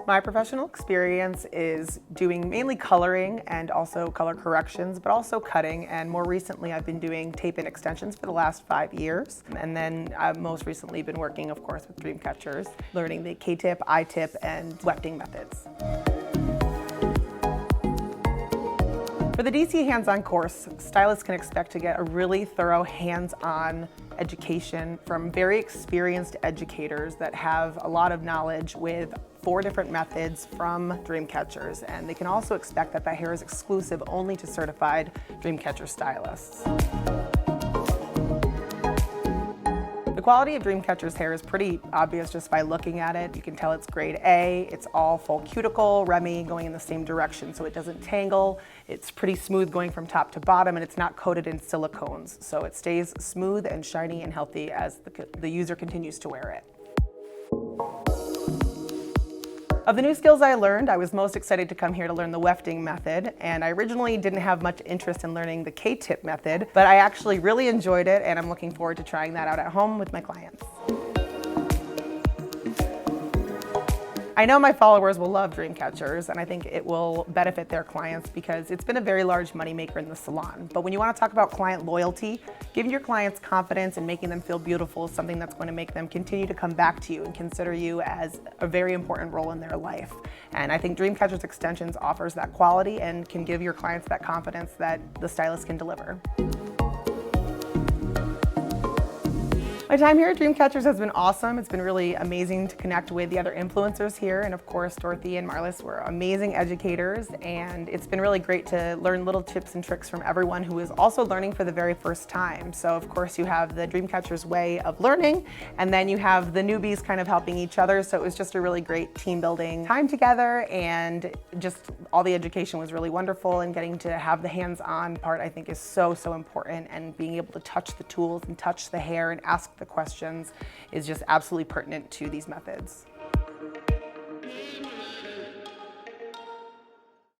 My professional experience is doing mainly coloring and also color corrections, but also cutting. And more recently, I've been doing tape and extensions for the last 5 years. And then I've most recently been working, of course, with DreamCatchers, learning the K-tip, I-tip, and wefting methods. For the DC hands-on course, stylists can expect to get a really thorough hands-on education from very experienced educators that have a lot of knowledge with 4 different methods from DreamCatchers, and they can also expect that hair is exclusive only to certified DreamCatcher stylists. The quality of DreamCatchers hair is pretty obvious just by looking at it. You can tell it's grade A, it's all full cuticle, Remy going in the same direction so it doesn't tangle. It's pretty smooth going from top to bottom, and it's not coated in silicones, so it stays smooth and shiny and healthy as the user continues to wear it. Of the new skills I learned, I was most excited to come here to learn the wefting method, and I originally didn't have much interest in learning the K-tip method, but I actually really enjoyed it, and I'm looking forward to trying that out at home with my clients. I know my followers will love DreamCatchers, and I think it will benefit their clients because it's been a very large moneymaker in the salon. But when you want to talk about client loyalty, giving your clients confidence and making them feel beautiful is something that's going to make them continue to come back to you and consider you as a very important role in their life. And I think DreamCatchers Extensions offers that quality and can give your clients that confidence that the stylist can deliver. My time here at DreamCatchers has been awesome. It's been really amazing to connect with the other influencers here, and of course Dorothy and Marlis were amazing educators, and it's been really great to learn little tips and tricks from everyone who is also learning for the very first time. So of course you have the DreamCatchers way of learning, and then you have the newbies kind of helping each other, so it was just a really great team building time together, and just all the education was really wonderful, and getting to have the hands-on part I think is so important, and being able to touch the tools and touch the hair and ask the questions is just absolutely pertinent to these methods.